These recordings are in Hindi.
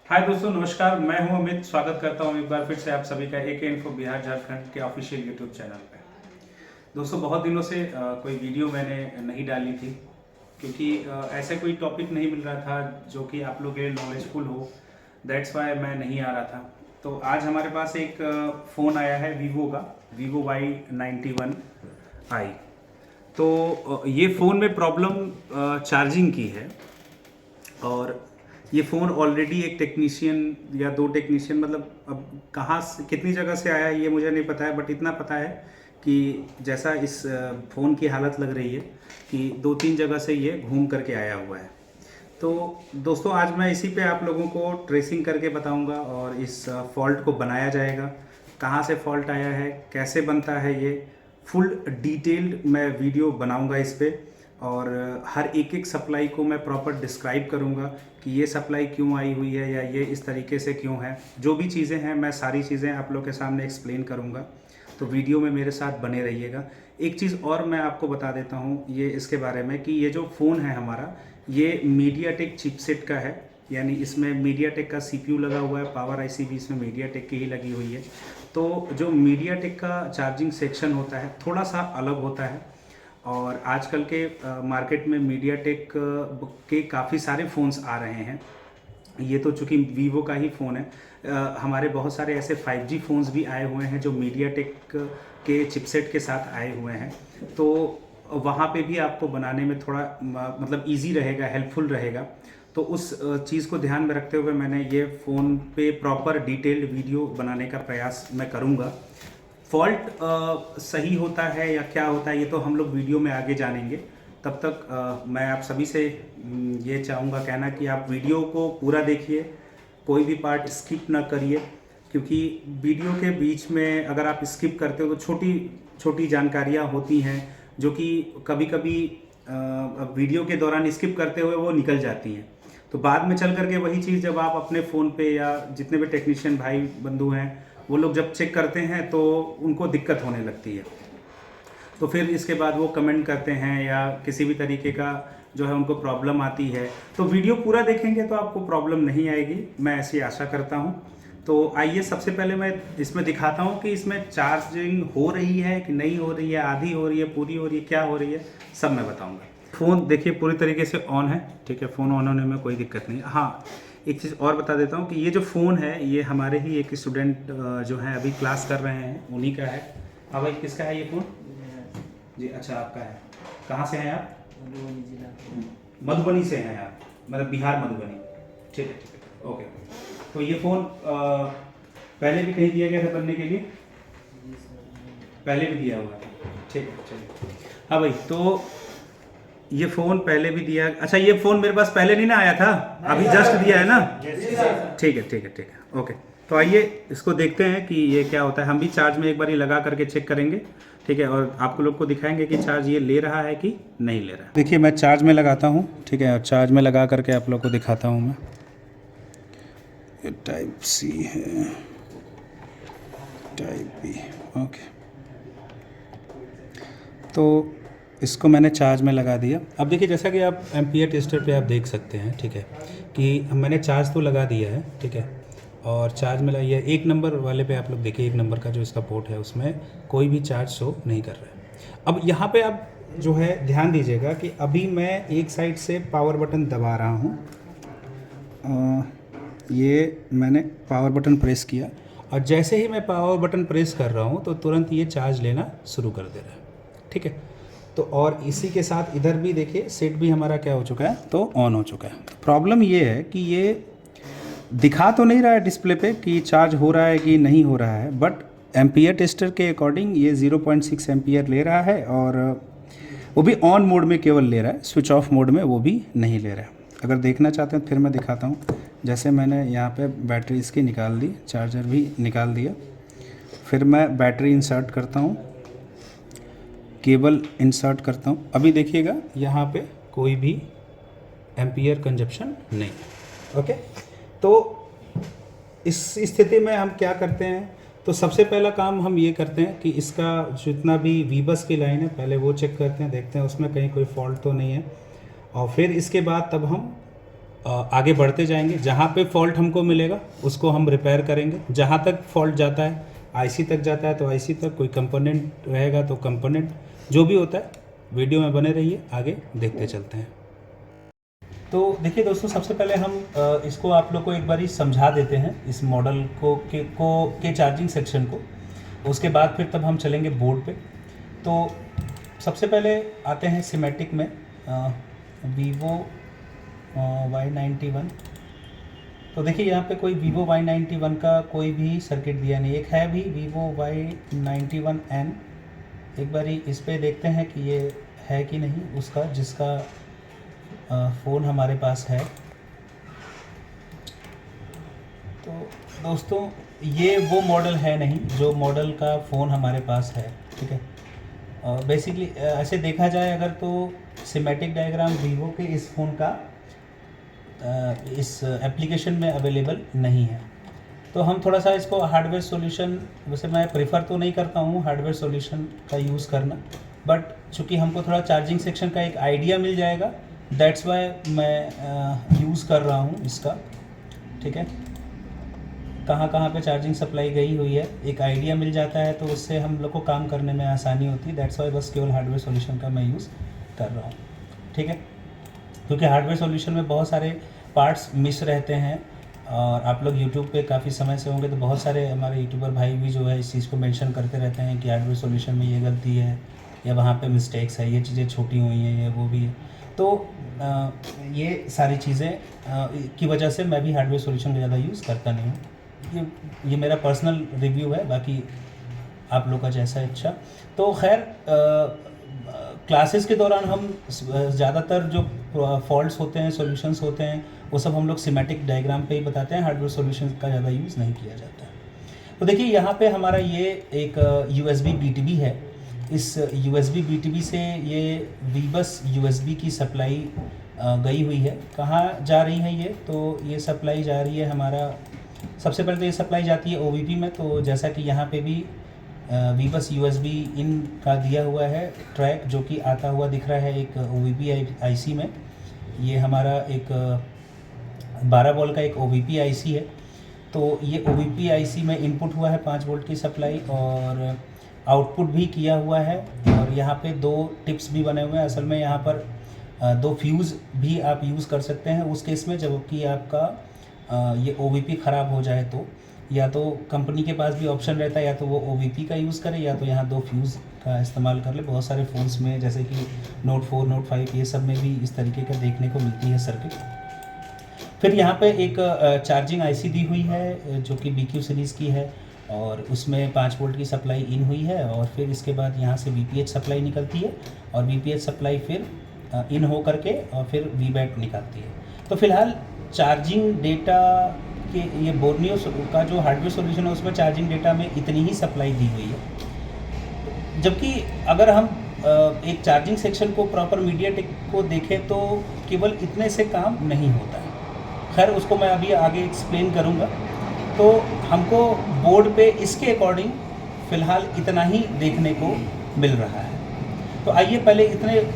हाय दोस्तों, नमस्कार। मैं हूं अमित। स्वागत करता हूं एक बार फिर से आप सभी का AK इन्फो बिहार झारखंड के ऑफिशियल यूट्यूब चैनल पे। दोस्तों, बहुत दिनों से कोई वीडियो मैंने नहीं डाली थी क्योंकि ऐसे कोई टॉपिक नहीं मिल रहा था जो कि आप लोग के लिए नॉलेजफुल हो। दैट्स वाई मैं नहीं आ रहा था। तो आज हमारे पास एक फ़ोन आया है वीवो का, वीवो Y91i। तो ये फ़ोन में प्रॉब्लम चार्जिंग की है। और ये फ़ोन ऑलरेडी एक टेक्नीशियन या दो टेक्नीशियन, मतलब अब कहाँ से कितनी जगह से आया है ये मुझे नहीं पता है, बट इतना पता है कि जैसा इस फ़ोन की हालत लग रही है कि दो तीन जगह से ये घूम करके आया हुआ है। तो दोस्तों, आज मैं इसी पे आप लोगों को ट्रेसिंग करके बताऊंगा और इस फॉल्ट को बनाया जाएगा। कहाँ से फॉल्ट आया है, कैसे बनता है, ये फुल डिटेल्ड मैं वीडियो बनाऊंगा इस पे। और हर एक एक सप्लाई को मैं प्रॉपर डिस्क्राइब करूंगा कि ये सप्लाई क्यों आई हुई है या ये इस तरीके से क्यों है। जो भी चीज़ें हैं मैं सारी चीज़ें आप लोग के सामने एक्सप्लेन करूंगा। तो वीडियो में मेरे साथ बने रहिएगा। एक चीज़ और मैं आपको बता देता हूँ ये इसके बारे में कि ये जो फ़ोन है हमारा, ये मीडियाटेक चिपसेट का है। यानी इसमें मीडियाटेक का CPU लगा हुआ है, पावर IC भी इसमें मीडियाटेक की ही लगी हुई है। तो जो मीडियाटेक का चार्जिंग सेक्शन होता है थोड़ा सा अलग होता है। और आजकल के मार्केट में मीडियाटेक के काफ़ी सारे फ़ोन्स आ रहे हैं। ये तो चूंकि वीवो का ही फ़ोन है, हमारे बहुत सारे ऐसे 5G फ़ोन्स भी आए हुए हैं जो मीडियाटेक के चिपसेट के साथ आए हुए हैं। तो वहाँ पे भी आपको बनाने में थोड़ा मतलब इजी रहेगा, हेल्पफुल रहेगा। तो उस चीज़ को ध्यान में रखते हुए मैंने ये फ़ोन पे प्रॉपर डिटेल्ड वीडियो बनाने का प्रयास मैं करूँगा। फॉल्ट सही होता है या क्या होता है ये तो हम लोग वीडियो में आगे जानेंगे। तब तक मैं आप सभी से ये चाहूँगा कहना कि आप वीडियो को पूरा देखिए, कोई भी पार्ट स्किप ना करिए। क्योंकि वीडियो के बीच में अगर आप स्किप करते हो तो छोटी छोटी जानकारियाँ होती हैं जो कि कभी कभी वीडियो के दौरान स्किप करते हुए वो निकल जाती हैं। तो बाद में चल करके वही चीज़ जब आप अपने फ़ोन पे या जितने भी टेक्नीशियन भाई बंधु हैं वो लोग जब चेक करते हैं तो उनको दिक्कत होने लगती है। तो फिर इसके बाद वो कमेंट करते हैं या किसी भी तरीके का जो है उनको प्रॉब्लम आती है। तो वीडियो पूरा देखेंगे तो आपको प्रॉब्लम नहीं आएगी, मैं ऐसी आशा करता हूँ। तो आइए सबसे पहले मैं इसमें दिखाता हूँ कि इसमें चार्जिंग हो रही है कि नहीं हो रही है, आधी हो रही है, पूरी हो रही है, क्या हो रही है, सब मैं बताऊँगा। फ़ोन देखिए पूरी तरीके से ऑन है, ठीक है। फ़ोन ऑन होने में कोई दिक्कत नहीं। हाँ, एक चीज़ और बता देता हूँ कि ये जो फ़ोन है ये हमारे ही एक स्टूडेंट जो हैं अभी क्लास कर रहे हैं उन्हीं का है। हाँ भाई, किसका है ये फ़ोन? जी अच्छा, आपका है। कहाँ से हैं आप? मधुबनी जिला। मधुबनी से हैं आप, मतलब बिहार मधुबनी। ठीक है ठीक है, ओके। तो ये फ़ोन पहले भी कहीं दिया गया था बनने के लिए? जी सर। पहले भी दिया हुआ है, ठीक है चलिए। हाँ भाई, तो ये फ़ोन पहले भी दिया। अच्छा, ये फ़ोन मेरे पास पहले नहीं ना आया था, अभी जस्ट दिया है ना? ठीक है ठीक है ठीक है, ओके। तो आइए इसको देखते हैं कि ये क्या होता है। हम भी चार्ज में एक बार ये लगा करके चेक करेंगे, ठीक है। और आप लोग को दिखाएंगे कि चार्ज ये ले रहा है कि नहीं ले रहा है। देखिए मैं चार्ज में लगाता हूँ, ठीक है। और चार्ज में लगा करके आप लोग को दिखाता हूँ मैं। ये टाइप C है, टाइप B, ओके। तो इसको मैंने चार्ज में लगा दिया। अब देखिए जैसा कि आप एम्पियर टेस्टर पे आप देख सकते हैं, ठीक है, कि मैंने चार्ज तो लगा दिया है, ठीक है। और चार्ज में लगाइए, एक नंबर वाले पे आप लोग देखिए, एक नंबर का जो इसका पोर्ट है उसमें कोई भी चार्ज शो नहीं कर रहा है। अब यहाँ पे आप जो है ध्यान दीजिएगा कि अभी मैं एक साइड से पावर बटन दबा रहा हूँ। ये मैंने पावर बटन प्रेस किया और जैसे ही मैं पावर बटन प्रेस कर रहा हूँ तो तुरंत ये चार्ज लेना शुरू कर दे रहा है, ठीक है। तो और इसी के साथ इधर भी देखिए सेट भी हमारा क्या हो चुका है, तो ऑन हो चुका है। प्रॉब्लम ये है कि ये दिखा तो नहीं रहा है डिस्प्ले पे कि चार्ज हो रहा है कि नहीं हो रहा है, बट एम्पियर टेस्टर के अकॉर्डिंग ये 0.6 एम्पियर ले रहा है। और वो भी ऑन मोड में केवल ले रहा है, स्विच ऑफ मोड में वो भी नहीं ले रहा है। अगर देखना चाहते हैं फिर मैं दिखाता हूँ। जैसे मैंने यहाँ पे बैटरी इसकी निकाल दी, चार्जर भी निकाल दिया, फिर मैं बैटरी इंसर्ट करता हूँ, केबल इंसर्ट करता हूँ। अभी देखिएगा यहाँ पे कोई भी एम्पियर कंजप्शन नहीं, ओके। तो इस स्थिति में हम क्या करते हैं, तो सबसे पहला काम हम ये करते हैं कि इसका जितना भी वीबस की लाइन है पहले वो चेक करते हैं, देखते हैं उसमें कहीं कोई फॉल्ट तो नहीं है। और फिर इसके बाद तब हम आगे बढ़ते जाएंगे। जहाँ पे फॉल्ट हमको मिलेगा उसको हम रिपेयर करेंगे। जहाँ तक फॉल्ट जाता है, आईसी तक जाता है तो आईसी तक, कोई कंपोनेंट रहेगा तो कंपोनेंट, जो भी होता है वीडियो में बने रहिए, आगे देखते चलते हैं। तो देखिए दोस्तों, सबसे पहले हम इसको आप लोग को एक बारी समझा देते हैं, इस मॉडल के चार्जिंग सेक्शन को। उसके बाद फिर तब हम चलेंगे बोर्ड पे। तो सबसे पहले आते हैं सिमेटिक में, वीवो Y91। तो देखिए यहाँ पे कोई वीवो Y91 का कोई भी सर्किट दिया नहीं। एक है भी वीवो Y91N। एक बारी इस पे देखते हैं कि ये है कि नहीं उसका, जिसका फ़ोन हमारे पास है। तो दोस्तों ये वो मॉडल है नहीं जो मॉडल का फ़ोन हमारे पास है, ठीक है। बेसिकली ऐसे देखा जाए अगर तो सिमेटिक डायग्राम वीवो के इस फ़ोन का इस एप्लीकेशन में अवेलेबल नहीं है। तो हम थोड़ा सा इसको हार्डवेयर सॉल्यूशन, वैसे मैं प्रेफर तो नहीं करता हूँ हार्डवेयर सॉल्यूशन का यूज़ करना, बट चूँकि हमको थोड़ा चार्जिंग सेक्शन का एक आइडिया मिल जाएगा, दैट्स वाई मैं यूज़ कर रहा हूँ इसका, ठीक है। कहाँ कहाँ पे चार्जिंग सप्लाई गई हुई है एक आइडिया मिल जाता है, तो उससे हम लोग को काम करने में आसानी होती है। दैट्स वाई बस केवल हार्डवेयर सॉल्यूशन का मैं यूज़ कर रहा हूँ, ठीक है। क्योंकि हार्डवेयर सॉल्यूशन में बहुत सारे पार्ट्स मिस रहते हैं, और आप लोग यूट्यूब पे काफ़ी समय से होंगे तो बहुत सारे हमारे यूट्यूबर भाई भी जो है इस चीज़ को मेंशन करते रहते हैं कि हार्डवेयर सॉल्यूशन में ये गलती है या वहाँ पे मिस्टेक्स है, ये चीज़ें छोटी हुई हैं, ये वो भी है। तो ये सारी चीज़ें की वजह से मैं भी हार्डवेयर सॉल्यूशन का ज़्यादा यूज़ करता नहीं हूँ। ये मेरा पर्सनल रिव्यू है, बाकी आप लोग का जैसा इच्छा। तो खैर क्लासेस के दौरान हम ज़्यादातर जो फॉल्ट्स होते हैं, सॉल्यूशंस होते हैं, वो सब हम लोग सिमेटिक डायग्राम पे ही बताते हैं, हार्डवेयर सॉल्यूशन का ज़्यादा यूज़ नहीं किया जाता है। तो देखिए यहाँ पे हमारा ये एक USB BTB है। इस USB BTB से ये वीबस USB की सप्लाई गई हुई है। कहाँ जा रही है ये? तो ये सप्लाई जा रही है हमारा, सबसे पहले तो ये सप्लाई जाती है OVP में। तो जैसा कि यहाँ पे भी वीबस USB इन का दिया हुआ है ट्रैक, जो कि आता हुआ दिख रहा है एक OVP IC में। ये हमारा एक 12 वोल्ट का एक OVP IC है। तो ये OVP IC में इनपुट हुआ है 5 वोल्ट की सप्लाई, और आउटपुट भी किया हुआ है। और यहाँ पे 2 टिप्स भी बने हुए हैं। असल में यहाँ पर 2 फ्यूज़ भी आप यूज़ कर सकते हैं उस केस में, जबकि आपका ये OVP ख़राब हो जाए तो, या तो कंपनी के पास भी ऑप्शन रहता है या तो वो OVP का यूज़ करे या तो यहाँ 2 फ्यूज़ का इस्तेमाल कर ले। बहुत सारे फ़ोन्स में जैसे कि Note 4, Note 5 ये सब में भी इस तरीके का देखने को मिलती है सर्किट। फिर यहाँ पे एक चार्जिंग IC दी हुई है जो कि BQ सीरीज़ की है, और उसमें 5 वोल्ट की सप्लाई इन हुई है। और फिर इसके बाद यहाँ से VPH सप्लाई निकलती है, और VPH सप्लाई फिर इन हो करके और फिर VBAT निकलती है। तो फिलहाल चार्जिंग डेटा के ये बोर्नियो का जो हार्डवेयर सॉल्यूशन है उसमें चार्जिंग डेटा में इतनी ही सप्लाई दी हुई है। जबकि अगर हम एक चार्जिंग सेक्शन को प्रॉपर मीडियाटेक को देखें तो केवल इतने से काम नहीं होता है। खैर उसको मैं अभी आगे एक्सप्लेन करूँगा। तो हमको बोर्ड पे इसके अकॉर्डिंग फ़िलहाल इतना ही देखने को मिल रहा है। तो आइए पहले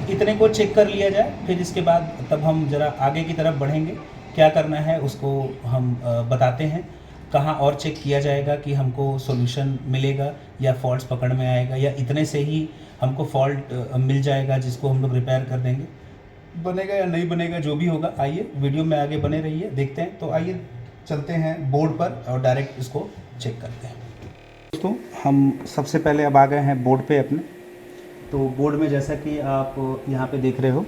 इतने को चेक कर लिया जाए, फिर इसके बाद तब हम ज़रा आगे की तरफ बढ़ेंगे। क्या करना है उसको हम बताते हैं, कहाँ और चेक किया जाएगा कि हमको सॉल्यूशन मिलेगा या फॉल्ट्स पकड़ में आएगा, या इतने से ही हमको फॉल्ट मिल जाएगा जिसको हम लोग रिपेयर कर देंगे। बनेगा या नहीं बनेगा, जो भी होगा, आइए वीडियो में आगे बने रहिए, देखते हैं। तो आइए चलते हैं बोर्ड पर और डायरेक्ट इसको चेक करते हैं। दोस्तों हम सबसे पहले अब आ गए हैं बोर्ड पे अपने। तो बोर्ड में जैसा कि आप यहाँ पे देख रहे हो,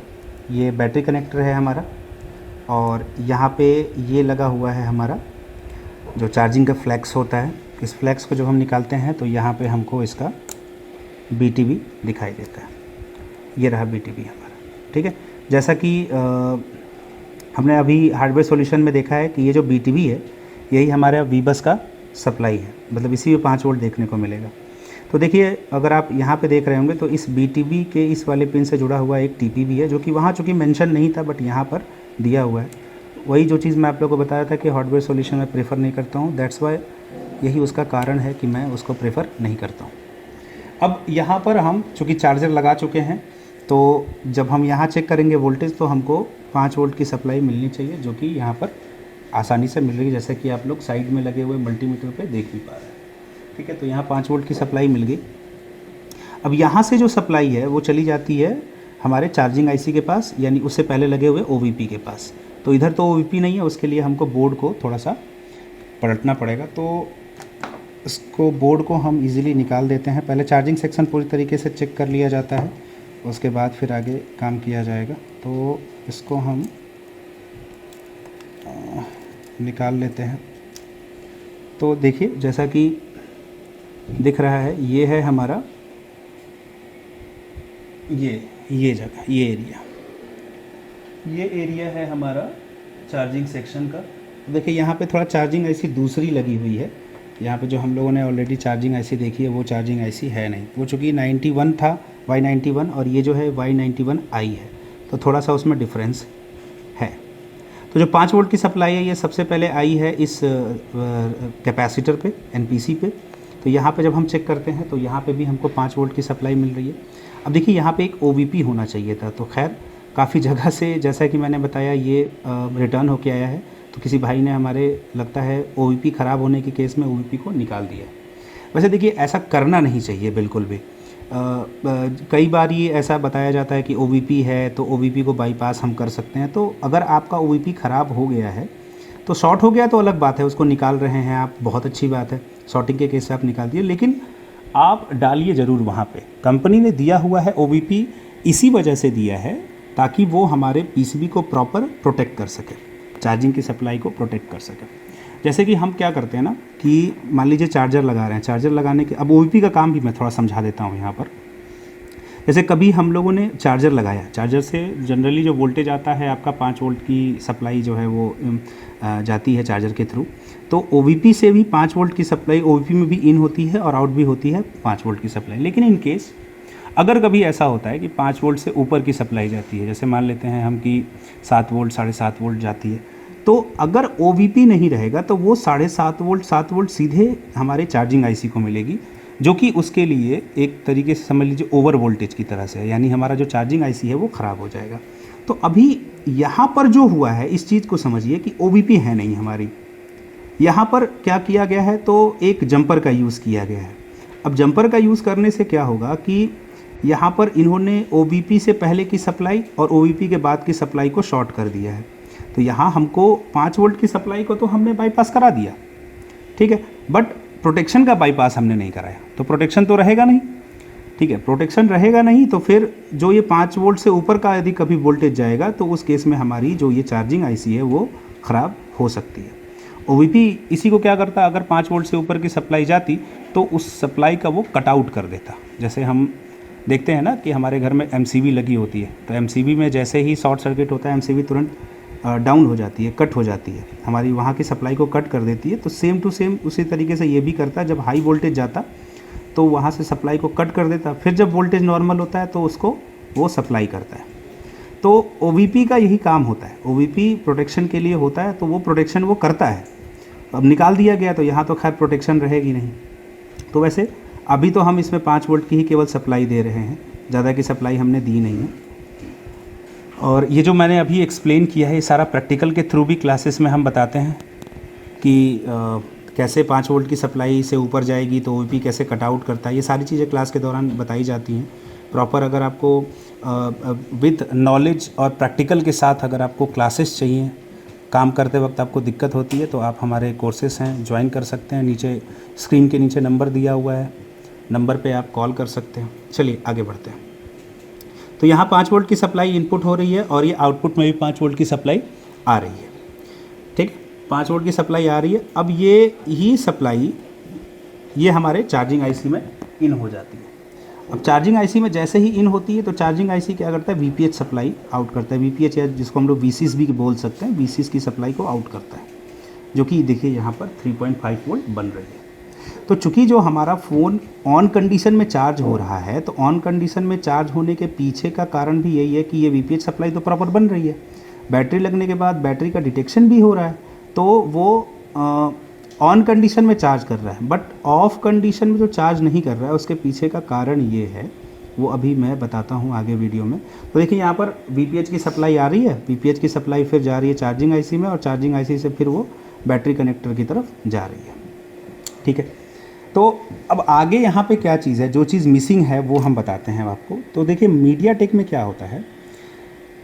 ये बैटरी कनेक्टर है हमारा, और यहाँ पे ये लगा हुआ है हमारा जो चार्जिंग का फ्लैक्स होता है। इस फ्लैक्स को जब हम निकालते हैं तो यहाँ पे हमको इसका BTB दिखाई देता है। ये रहा BTB हमारा, ठीक है। जैसा कि हमने अभी हार्डवेयर सॉल्यूशन में देखा है कि ये जो BTB है यही हमारा वीबस का सप्लाई है, मतलब इसी में 5 वोल्ट देखने को मिलेगा। तो देखिए अगर आप यहाँ पे देख रहे होंगे तो इस BTB के इस वाले पिन से जुड़ा हुआ एक TP भी है, जो कि वहाँ चूँकि मेंशन नहीं था बट यहाँ पर दिया हुआ है। वही जो चीज़ मैं आप लोगों को बताया था कि हार्डवेयर सॉल्यूशन में प्रेफर नहीं करता हूँ, दैट्स वाई यही उसका कारण है कि मैं उसको प्रेफर नहीं करता हूँ। अब यहाँ पर हम चूँकि चार्जर लगा चुके हैं तो जब हम यहाँ चेक करेंगे वोल्टेज तो हमको 5 वोल्ट की सप्लाई मिलनी चाहिए, जो कि यहाँ पर आसानी से मिल रही है, जैसे कि आप लोग साइड में लगे हुए मल्टीमीटर पे देख भी पा रहे हैं। ठीक है, तो यहाँ 5 वोल्ट की सप्लाई मिल गई। अब यहाँ से जो सप्लाई है वो चली जाती है हमारे चार्जिंग आईसी के पास, यानी उससे पहले लगे हुए ओवीपी के पास। तो इधर तो ओवीपी नहीं है, उसके लिए हमको बोर्ड को थोड़ा सा पलटना पड़ेगा। तो इसको बोर्ड को हम इजीली निकाल देते हैं। पहले चार्जिंग सेक्शन पूरी तरीके से चेक कर लिया जाता है, उसके बाद फिर आगे काम किया जाएगा। तो इसको हम निकाल लेते हैं। तो देखिए, जैसा कि दिख रहा है, ये है हमारा ये जगह, ये एरिया है हमारा चार्जिंग सेक्शन का। देखिए यहाँ पे थोड़ा चार्जिंग आईसी दूसरी लगी हुई है। यहाँ पे जो हम लोगों ने ऑलरेडी चार्जिंग आईसी देखी है वो चार्जिंग आईसी है नहीं, वो चूँकि 91 था, Y91, और ये जो है Y91i है, तो थोड़ा सा उसमें डिफरेंस है। तो जो 5 वोल्ट की सप्लाई है ये सबसे पहले आई है इस कैपेसिटर पे, एनपीसी पे। तो यहाँ पे जब हम चेक करते हैं तो यहाँ पे भी हमको 5 वोल्ट की सप्लाई मिल रही है। अब देखिए यहाँ पे एक ओवीपी होना चाहिए था, तो खैर काफ़ी जगह से, जैसा कि मैंने बताया, ये रिटर्न होके आया है। तो किसी भाई ने हमारे, लगता है ओवीपी ख़राब होने के केस में ओवीपी को निकाल दिया। वैसे देखिए ऐसा करना नहीं चाहिए बिल्कुल भी। कई बार ये ऐसा बताया जाता है कि ओवीपी है तो ओवीपी को बाईपास हम कर सकते हैं। तो अगर आपका ओवीपी ख़राब हो गया है, तो शॉर्ट हो गया तो अलग बात है, उसको निकाल रहे हैं आप, बहुत अच्छी बात है, शॉर्टिंग के केस से आप निकाल दिए, लेकिन आप डालिए ज़रूर वहाँ पे। कंपनी ने दिया हुआ है ओवीपी इसी वजह से दिया है ताकि वो हमारे पीसीबी को प्रॉपर प्रोटेक्ट कर सके, चार्जिंग की सप्लाई को प्रोटेक्ट कर सके। जैसे कि हम क्या करते हैं ना कि मान लीजिए चार्जर लगा रहे हैं, चार्जर लगाने के, अब ओवीपी का काम भी मैं थोड़ा समझा देता हूँ यहाँ पर। जैसे कभी हम लोगों ने चार्जर लगाया, चार्जर से जनरली जो वोल्टेज आता है आपका 5 वोल्ट की सप्लाई जो है वो जाती है चार्जर के थ्रू। तो ओवीपी से भी 5 वोल्ट की सप्लाई, ओवीपी में भी इन होती है और आउट भी होती है 5 वोल्ट की सप्लाई। लेकिन इन केस अगर कभी ऐसा होता है कि 5 वोल्ट से ऊपर की सप्लाई जाती है, जैसे मान लेते हैं हम कि 7 वोल्ट, 7.5 वोल्ट जाती है, तो अगर ओवीपी नहीं रहेगा तो वो 7.5 वोल्ट, 7 वोल्ट सीधे हमारे चार्जिंग आईसी को मिलेगी, जो कि उसके लिए एक तरीके से समझ लीजिए ओवर वोल्टेज की तरह से है, यानी हमारा जो चार्जिंग आईसी है वो ख़राब हो जाएगा। तो अभी यहाँ पर जो हुआ है, इस चीज़ को समझिए कि ओवीपी है नहीं हमारी। यहाँ पर क्या किया गया है, तो एक जंपर का यूज़ किया गया है। अब जंपर का यूज़ करने से क्या होगा कि यहाँ पर इन्होंने ओवीपी से पहले की सप्लाई और ओवीपी के बाद की सप्लाई को शॉर्ट कर दिया है। तो यहाँ हमको 5 वोल्ट की सप्लाई को तो हमने बाईपास करा दिया, ठीक है, बट प्रोटेक्शन का बाईपास हमने नहीं कराया। तो प्रोटेक्शन तो रहेगा नहीं, ठीक है, प्रोटेक्शन रहेगा नहीं, तो फिर जो ये 5 वोल्ट से ऊपर का यदि कभी वोल्टेज जाएगा तो उस केस में हमारी जो ये चार्जिंग आईसी है वो ख़राब हो सकती है। ओवीपी इसी को क्या करता, अगर 5 वोल्ट से ऊपर की सप्लाई जाती तो उस सप्लाई का वो कट आउट कर देता। जैसे हम देखते हैं ना कि हमारे घर में एमसीबी लगी होती है, तो एमसीबी में जैसे ही शॉर्ट सर्किट होता है एमसीबी तुरंत डाउन हो जाती है, कट हो जाती है, हमारी वहाँ की सप्लाई को कट कर देती है। तो सेम टू सेम उसी तरीके से ये भी करता है, जब हाई वोल्टेज जाता तो वहाँ से सप्लाई को कट कर देता, फिर जब वोल्टेज नॉर्मल होता है तो उसको वो सप्लाई करता है। तो ओवीपी का यही काम होता है, ओवीपी प्रोटेक्शन के लिए होता है, तो वो प्रोटेक्शन वो करता है। अब निकाल दिया गया तो यहाँ तो खैर प्रोटेक्शन रहेगी नहीं। तो वैसे अभी तो हम इसमें 5 वोल्ट की ही केवल सप्लाई दे रहे हैं, ज़्यादा की सप्लाई हमने दी नहीं है। और ये जो मैंने अभी एक्सप्लेन किया है ये सारा प्रैक्टिकल के थ्रू भी क्लासेस में हम बताते हैं कि कैसे 5 वोल्ट की सप्लाई से ऊपर जाएगी तो ओवीपी कैसे कट आउट करता है, ये सारी चीज़ें क्लास के दौरान बताई जाती हैं प्रॉपर। अगर आपको विद नॉलेज और प्रैक्टिकल के साथ अगर आपको क्लासेस चाहिए, काम करते वक्त आपको दिक्कत होती है, तो आप हमारे कोर्सेस हैं, ज्वाइन कर सकते हैं। नीचे स्क्रीन के नीचे नंबर दिया हुआ है, नंबर पे आप कॉल कर सकते हैं। चलिए आगे बढ़ते हैं। तो यहाँ 5 वोल्ट की सप्लाई इनपुट हो रही है और ये आउटपुट में भी 5 वोल्ट की सप्लाई आ रही है, ठीक है, 5 वोल्ट की सप्लाई आ रही है। अब ये ही सप्लाई ये हमारे चार्जिंग आईसी में इन हो जाती है। अब चार्जिंग आईसी में जैसे ही इन होती है तो चार्जिंग आईसी क्या करता है, वीपीएच सप्लाई आउट करता है। वीपीएच या जिसको हम लोग वीसीएस भी बोल सकते हैं, वीसीएस की सप्लाई को आउट करता है, जो कि देखिए यहाँ पर 3.5 वोल्ट बन रही है। तो चूँकि जो हमारा फ़ोन ऑन कंडीशन में चार्ज हो रहा है, तो ऑन कंडीशन में चार्ज होने के पीछे का कारण भी यही है कि ये वीपीएच सप्लाई तो प्रॉपर बन रही है, बैटरी लगने के बाद बैटरी का डिटेक्शन भी हो रहा है, तो वो ऑन कंडीशन में चार्ज कर रहा है। बट ऑफ कंडीशन में जो चार्ज नहीं कर रहा है उसके पीछे का कारण ये है वो अभी मैं बताता हूँ आगे वीडियो में। तो देखिए यहाँ पर VPH की सप्लाई आ रही है, VPH की सप्लाई फिर जा रही है चार्जिंग आईसी में, और चार्जिंग आईसी से फिर वो बैटरी कनेक्टर की तरफ जा रही है। ठीक है, तो अब आगे यहाँ पे क्या चीज़ है, जो चीज़ मिसिंग है वो हम बताते हैं आपको। तो देखिए मीडियाटेक में क्या होता है,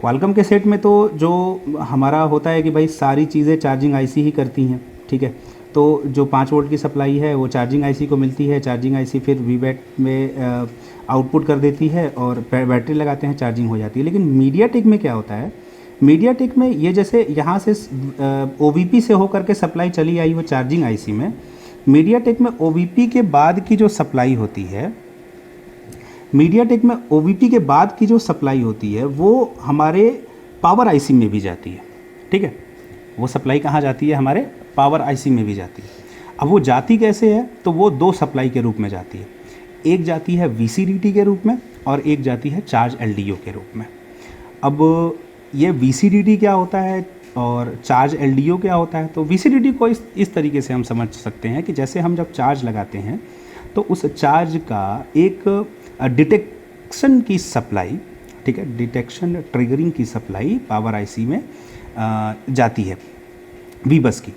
क्वालकॉम के सेट में तो जो हमारा होता है कि भाई सारी चीज़ें चार्जिंग आईसी ही करती हैं। ठीक है, तो जो 5 वोल्ट की सप्लाई है वो चार्जिंग आईसी को मिलती है, चार्जिंग आईसी फिर वीबैट में आउटपुट कर देती है और बैटरी लगाते हैं, चार्जिंग हो जाती है। लेकिन मीडियाटेक में क्या होता है, मीडियाटेक में ये जैसे यहाँ से OVP से होकर के सप्लाई चली आई वो चार्जिंग आईसी में, मीडियाटेक में OVP के बाद की जो सप्लाई होती है, मीडियाटेक में OVP के बाद की जो सप्लाई होती है वो हमारे पावर आईसी में भी जाती है। ठीक है, वो सप्लाई कहाँ जाती है, हमारे पावर आईसी में भी जाती है। अब वो जाती कैसे है, तो वो 2 सप्लाई के रूप में जाती है, एक जाती है VCDT के रूप में और एक जाती है चार्ज LDO के रूप में। अब ये VCDT क्या होता है और चार्ज LDO क्या होता है, तो VCDT को इस तरीके से हम समझ सकते हैं कि जैसे हम जब चार्ज लगाते हैं तो उस चार्ज का एक डिटेक्शन की सप्लाई, ठीक है, डिटेक्शन ट्रिगरिंग की सप्लाई पावर आईसी में जाती है V-बस की।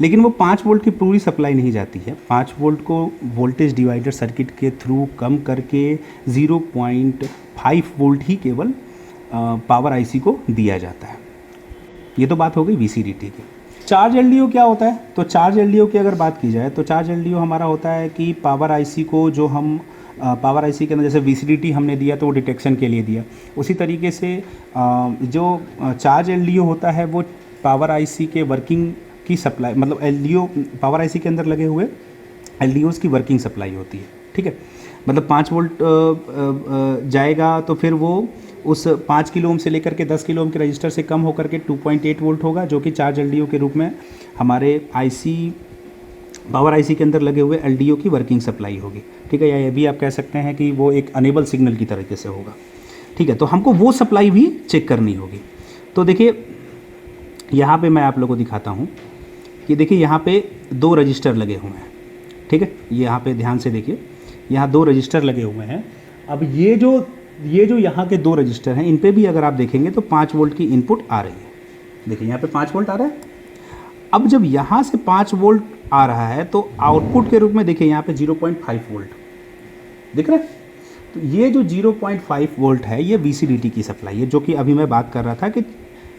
लेकिन वो 5 वोल्ट की पूरी सप्लाई नहीं जाती है, 5 वोल्ट को वोल्टेज डिवाइडर सर्किट के थ्रू कम करके 0.5 वोल्ट ही केवल पावर आईसी को दिया जाता है। ये तो बात हो गई VCDT की। चार्ज LDO क्या होता है, तो चार्ज LDO की अगर बात की जाए तो चार्ज LDO हमारा होता है कि पावर आईसी को जो हम पावर आईसी के अंदर जैसे VCDT हमने दिया तो वो डिटेक्शन के लिए दिया, उसी तरीके से जो चार्ज LDO होता है वो पावर आईसी के वर्किंग की सप्लाई, मतलब LDO पावर आईसी के अंदर लगे हुए LDOs की वर्किंग सप्लाई होती है। ठीक है, मतलब 5 वोल्ट जाएगा तो फिर वो उस 5 किलो ओम से लेकर के 10 किलो ओम के रजिस्टर से कम होकर के 2.8 वोल्ट होगा, जो कि चार्ज LDO के रूप में हमारे आईसी पावर आईसी के अंदर लगे हुए LDO की वर्किंग सप्लाई होगी। ठीक है, या ये भी आप कह सकते हैं कि वो एक अनेबल सिग्नल की तरीके से होगा। ठीक है, तो हमको वो सप्लाई भी चेक करनी होगी। तो देखिए यहाँ पे मैं आप लोगों को दिखाता हूँ कि देखिए यहाँ पे 2 रजिस्टर लगे हुए हैं। ठीक है, यहाँ पे ध्यान से देखिए, यहाँ 2 रजिस्टर लगे हुए हैं। अब ये जो यहाँ के 2 रजिस्टर हैं, इन पे भी अगर आप देखेंगे तो 5 वोल्ट की इनपुट आ रही है। देखिए यहाँ पे 5 वोल्ट आ रहा है। अब जब यहाँ से 5 वोल्ट आ रहा है तो आउटपुट के रूप में देखिए यहाँ पे 0.5 वोल्ट दिख रहा है। तो ये जो 0.5 वोल्ट है ये VCDT की सप्लाई है, जो कि अभी मैं बात कर रहा था कि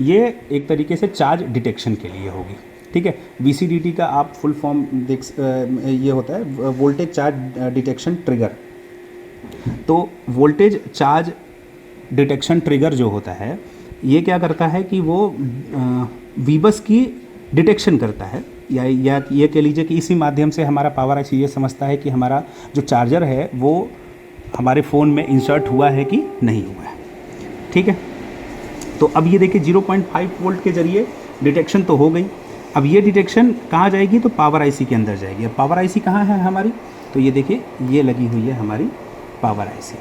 ये एक तरीके से चार्ज डिटेक्शन के लिए होगी। ठीक है, VCDT का आप फुल फॉर्म देख ये होता है वोल्टेज चार्ज डिटेक्शन ट्रिगर। तो वोल्टेज चार्ज डिटेक्शन ट्रिगर जो होता है ये क्या करता है कि वो V-बस की डिटेक्शन करता है, या ये कह लीजिए कि इसी माध्यम से हमारा पावर आईसी ये समझता है कि हमारा जो चार्जर है वो हमारे फ़ोन में इंसर्ट हुआ है कि नहीं हुआ है। ठीक है, तो अब ये देखिए 0.5 वोल्ट के ज़रिए डिटेक्शन तो हो गई। अब ये डिटेक्शन कहाँ जाएगी, तो पावर आईसी के अंदर जाएगी। अब पावर आईसी कहाँ है हमारी, तो ये देखिए ये लगी हुई है हमारी पावर आईसी,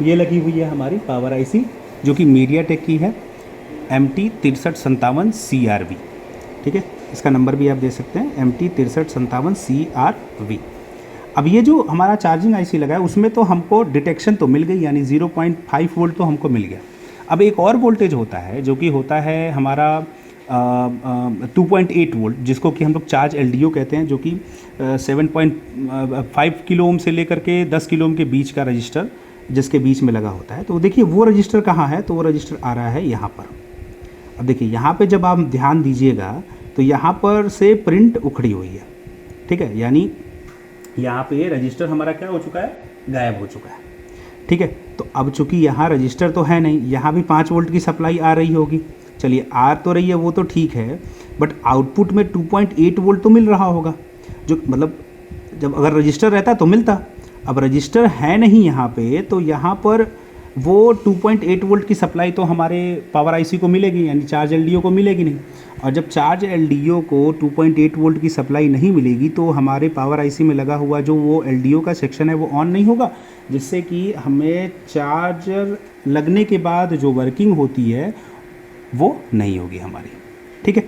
ये लगी हुई है हमारी पावर आईसी जो कि मीडियाटेक की है MT6357CRV। ठीक है, इसका नंबर भी आप दे सकते हैं MT6357CRV। अब ये जो हमारा चार्जिंग आईसी लगा है उसमें तो हमको डिटेक्शन तो मिल गई, यानी 0.5 वोल्ट तो हमको मिल गया। अब एक और वोल्टेज होता है जो कि होता है हमारा 2.8 वोल्ट, जिसको कि हम लोग चार्ज LDO कहते हैं, जो कि 7.5 किलो ओम से लेकर के 10 किलो ओम के बीच का रजिस्टर जिसके बीच में लगा होता है। तो देखिए वो रजिस्टर कहाँ है, तो वो रजिस्टर आ रहा है यहाँ पर। अब देखिए यहाँ पे जब आप ध्यान दीजिएगा तो यहाँ पर से प्रिंट उखड़ी हुई है। ठीक है, यानी यहाँ पे रजिस्टर हमारा क्या हो चुका है, गायब हो चुका है। ठीक है, तो अब चूंकि यहाँ रजिस्टर तो है नहीं, यहाँ भी 5 वोल्ट की सप्लाई आ रही होगी। चलिए आ तो रही है वो तो ठीक है, बट आउटपुट में 2.8 वोल्ट तो मिल रहा होगा, जो मतलब जब अगर रजिस्टर रहता तो मिलता। अब रजिस्टर है नहीं यहाँ पे, तो यहाँ पर वो 2.8 वोल्ट की सप्लाई तो हमारे पावर आईसी को मिलेगी, यानी चार्ज LDO को मिलेगी नहीं। और जब चार्ज LDO को 2.8 वोल्ट की सप्लाई नहीं मिलेगी तो हमारे पावर आईसी में लगा हुआ जो वो LDO का सेक्शन है वो ऑन नहीं होगा, जिससे कि हमें चार्जर लगने के बाद जो वर्किंग होती है वो नहीं होगी हमारी। ठीक है,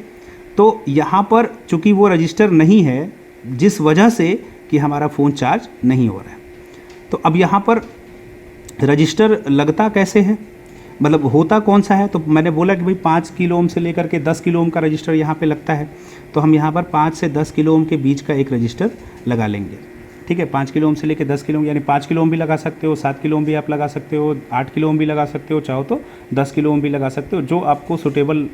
तो यहाँ पर चूँकि वो रजिस्टर नहीं है, जिस वजह से कि हमारा फ़ोन चार्ज नहीं हो रहा है, तो अब यहाँ पर रजिस्टर लगता कैसे है, मतलब होता कौन सा है, तो मैंने बोला कि भाई 5 किलो ओम से लेकर के 10 किलो ओम का रजिस्टर यहाँ पे लगता है। तो हम यहाँ पर 5 से 10 किलो ओम के बीच का एक रजिस्टर लगा लेंगे। ठीक है, 5 किलो ओम से लेकर 10 किलो ओम, यानी 5 किलो ओम भी लगा सकते हो, 7 किलो ओम भी आप लगा सकते हो, 8 किलो ओम भी लगा सकते हो, चाहो तो 10 किलो ओम भी लगा सकते हो, जो आपको सुटेबल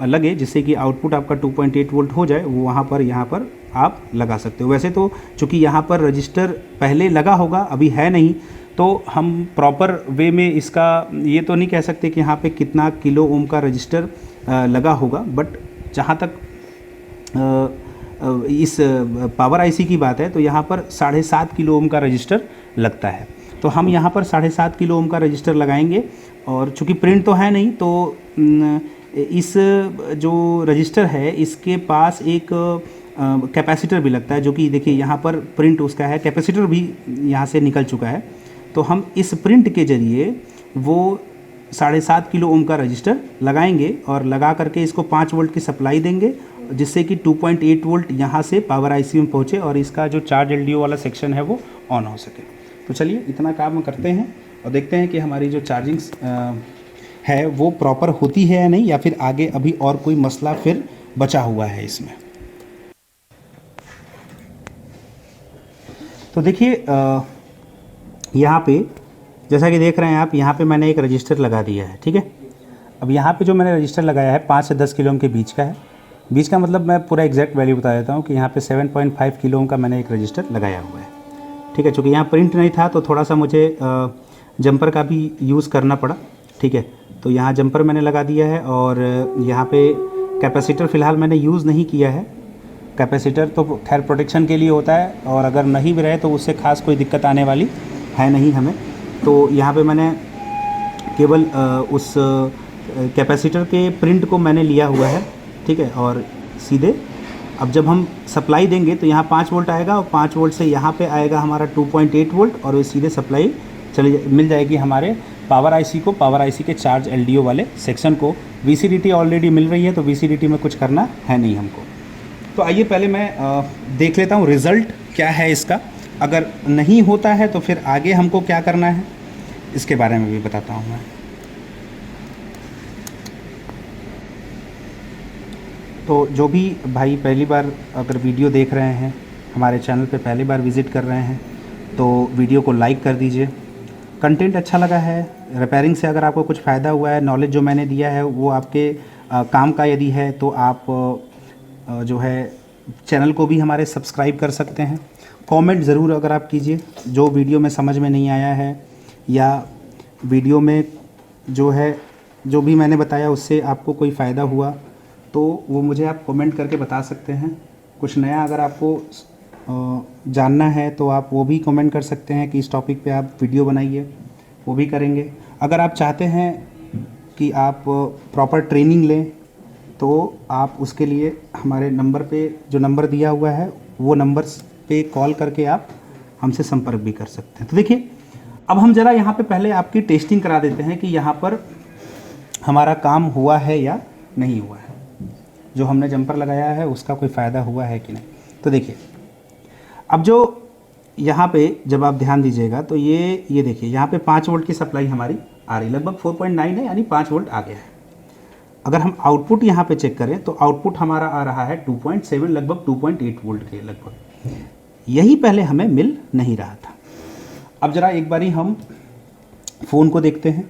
लगे, जिससे कि आउटपुट आपका 2.8 वोल्ट हो जाए, वो वहाँ पर यहाँ पर आप लगा सकते हो। वैसे तो चूँकि यहाँ पर रजिस्टर पहले लगा होगा, अभी है नहीं, तो हम प्रॉपर वे में इसका ये तो नहीं कह सकते कि यहाँ पे कितना किलो ओम का रजिस्टर लगा होगा, बट जहाँ तक इस पावर आईसी की बात है तो यहाँ पर 7.5 किलो ओम का रजिस्टर लगता है। तो हम यहाँ पर 7.5 किलो ओम का रजिस्टर लगाएंगे, और चूँकि प्रिंट तो है नहीं, तो इस जो रजिस्टर है इसके पास एक कैपेसिटर भी लगता है, जो कि देखिए यहाँ पर प्रिंट उसका है, कैपेसिटर भी यहाँ से निकल चुका है। तो हम इस प्रिंट के ज़रिए वो 7.5 किलो ओम का रजिस्टर लगाएंगे और लगा करके इसको 5 वोल्ट की सप्लाई देंगे, जिससे कि 2.8 वोल्ट यहाँ से पावर आईसी में पहुँचे और इसका जो चार्ज एलडीओ वाला सेक्शन है वो ऑन हो सके। तो चलिए इतना काम करते हैं और देखते हैं कि हमारी जो चार्जिंग है वो प्रॉपर होती है या नहीं, या फिर आगे अभी और कोई मसला फिर बचा हुआ है इसमें। तो देखिए यहाँ पे जैसा कि देख रहे हैं आप, यहाँ पे मैंने एक रजिस्टर लगा दिया है। ठीक है, अब यहाँ पे जो मैंने रजिस्टर लगाया है 5 से 10 किलो ओम के बीच का है। बीच का मतलब मैं पूरा एग्जैक्ट वैल्यू बता देता हूँ कि यहाँ पे 7.5 किलो ओम का मैंने एक रजिस्टर लगाया हुआ है। ठीक है, चूँकि यहाँ प्रिंट नहीं था तो थोड़ा सा मुझे जंपर का भी यूज़ करना पड़ा। ठीक है, तो यहाँ जंपर मैंने लगा दिया है, और यहाँ पे कैपेसिटर फ़िलहाल मैंने यूज़ नहीं किया है। कैपेसिटर तो खैर प्रोटेक्शन के लिए होता है, और अगर नहीं भी रहे तो उससे ख़ास कोई दिक्कत आने वाली है नहीं हमें। तो यहाँ पे मैंने केवल उस कैपेसिटर के प्रिंट को मैंने लिया हुआ है। ठीक है, और सीधे अब जब हम सप्लाई देंगे तो यहाँ 5 वोल्ट आएगा, और 5 वोल्ट से यहाँ पे आएगा हमारा 2.8 वोल्ट, और वो सीधे सप्लाई मिल जाएगी हमारे पावर आईसी को, पावर आईसी के चार्ज एलडीओ वाले सेक्शन को। वीसीडीटी ऑलरेडी मिल रही है, तो वीसीडीटी में कुछ करना है नहीं हमको। तो आइए पहले मैं देख लेता हूँ रिज़ल्ट क्या है इसका। अगर नहीं होता है तो फिर आगे हमको क्या करना है इसके बारे में भी बताता हूँ मैं। तो जो भी भाई पहली बार अगर वीडियो देख रहे हैं, हमारे चैनल पे पहली बार विज़िट कर रहे हैं, तो वीडियो को लाइक कर दीजिए। कंटेंट अच्छा लगा है, रिपेयरिंग से अगर आपको कुछ फ़ायदा हुआ है, नॉलेज जो मैंने दिया है वो आपके काम का यदि है, तो आप जो है चैनल को भी हमारे सब्सक्राइब कर सकते हैं। कमेंट ज़रूर अगर आप कीजिए, जो वीडियो में समझ में नहीं आया है, या वीडियो में जो है जो भी मैंने बताया उससे आपको कोई फ़ायदा हुआ, तो वो मुझे आप कमेंट करके बता सकते हैं। कुछ नया अगर आपको जानना है तो आप वो भी कमेंट कर सकते हैं कि इस टॉपिक पे आप वीडियो बनाइए, वो भी करेंगे। अगर आप चाहते हैं कि आप प्रॉपर ट्रेनिंग लें, तो आप उसके लिए हमारे नंबर पे जो नंबर दिया हुआ है वो नंबर पे कॉल करके आप हमसे संपर्क भी कर सकते हैं। तो देखिए, अब हम ज़रा यहाँ पे पहले आपकी टेस्टिंग करा देते हैं कि यहाँ पर हमारा काम हुआ है या नहीं हुआ है, जो हमने जंपर लगाया है उसका कोई फ़ायदा हुआ है कि नहीं। तो देखिए, अब जो यहाँ पे जब आप ध्यान दीजिएगा तो ये देखिए, यहाँ पे 5 वोल्ट की सप्लाई हमारी आ रही, लगभग 4.9 है, यानी 5 वोल्ट आ गया है। अगर हम आउटपुट यहाँ पे चेक करें तो आउटपुट हमारा आ रहा है 2.7, लगभग 2.8 वोल्ट के लगभग। यही पहले हमें मिल नहीं रहा था। अब ज़रा एक बारी हम फ़ोन को देखते हैं।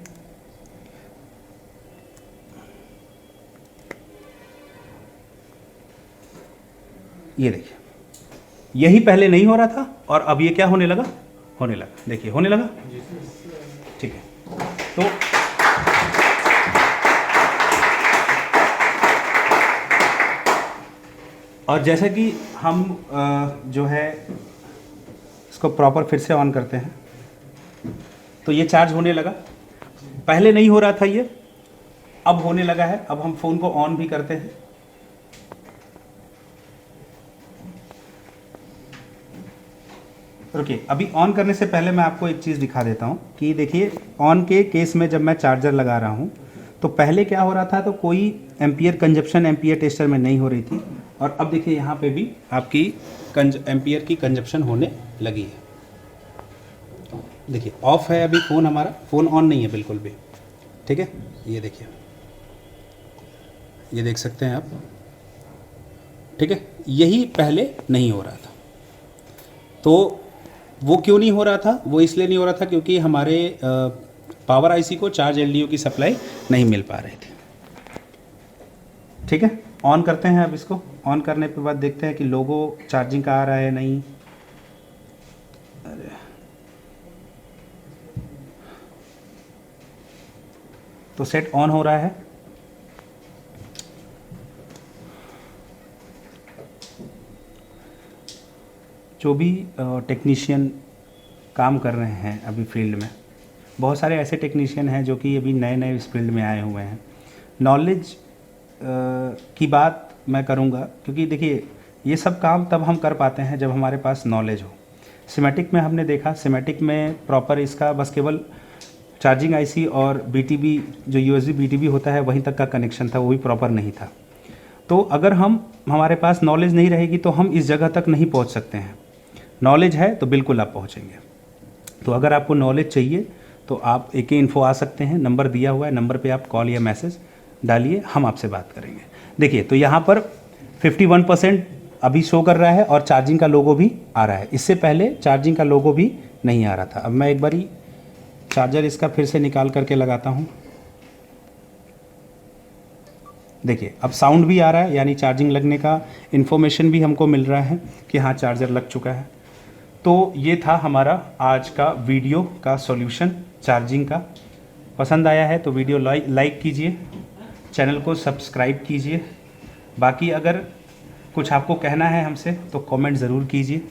ये देखिए, यही पहले नहीं हो रहा था और अब ये क्या होने लगा, देखिए होने लगा। ठीक है, तो और जैसा कि हम जो है इसको प्रॉपर फिर से ऑन करते हैं, तो ये चार्ज होने लगा। पहले नहीं हो रहा था ये, अब होने लगा है। अब हम फ़ोन को ऑन भी करते हैं। रुकिए, अभी ऑन करने से पहले मैं आपको एक चीज़ दिखा देता हूँ कि देखिए, ऑन के केस में जब मैं चार्जर लगा रहा हूँ तो पहले क्या हो रहा था, तो कोई एम्पियर कंजप्शन एम्पियर टेस्टर में नहीं हो रही थी, और अब देखिए यहाँ पे भी आपकी एम्पियर की कंजप्शन होने लगी है। देखिए ऑफ है अभी फ़ोन, हमारा फ़ोन ऑन नहीं है बिल्कुल भी, ठीक है। ये देखिए, ये देख सकते हैं आप, ठीक है। यही पहले नहीं हो रहा था। तो वो क्यों नहीं हो रहा था? वो इसलिए नहीं हो रहा था क्योंकि हमारे पावर आईसी को चार्ज एलडीओ की सप्लाई नहीं मिल पा रही थी, ठीक है। ऑन करते हैं अब इसको। ऑन करने के बाद देखते हैं कि लोगो चार्जिंग का आ रहा है नहीं। अरे तो सेट ऑन हो रहा है। जो भी टेक्नीशियन काम कर रहे हैं अभी फील्ड में, बहुत सारे ऐसे टेक्नीशियन हैं जो कि अभी नए नए इस फील्ड में आए हुए हैं। नॉलेज की बात मैं करूंगा क्योंकि देखिए ये सब काम तब हम कर पाते हैं जब हमारे पास नॉलेज हो। सिमेटिक में हमने देखा, सिमेटिक में प्रॉपर इसका बस केवल चार्जिंग आईसी और बीटीबी जो यूएसबी बीटीबी होता है वहीं तक का कनेक्शन था, वो भी प्रॉपर नहीं था। तो अगर हमारे पास नॉलेज नहीं रहेगी तो हम इस जगह तक नहीं पहुंच सकते हैं। नॉलेज है तो बिल्कुल आप पहुंचेंगे। तो अगर आपको नॉलेज चाहिए तो आप AK इन्फो आ सकते हैं, नंबर दिया हुआ है, नंबर पे आप कॉल या मैसेज डालिए, हम आपसे बात करेंगे। देखिए तो यहाँ पर 51% अभी शो कर रहा है और चार्जिंग का लोगो भी आ रहा है। इससे पहले चार्जिंग का लोगो भी नहीं आ रहा था। अब मैं एक बारी चार्जर इसका फिर से निकाल करके लगाता हूँ। देखिए अब साउंड भी आ रहा है, यानी चार्जिंग लगने का इन्फॉर्मेशन भी हमको मिल रहा है कि हाँ चार्जर लग चुका है। तो ये था हमारा आज का वीडियो का सॉल्यूशन चार्जिंग का। पसंद आया है तो वीडियो लाइक कीजिए, चैनल को सब्सक्राइब कीजिए। बाकी अगर कुछ आपको कहना है हमसे तो कमेंट ज़रूर कीजिए।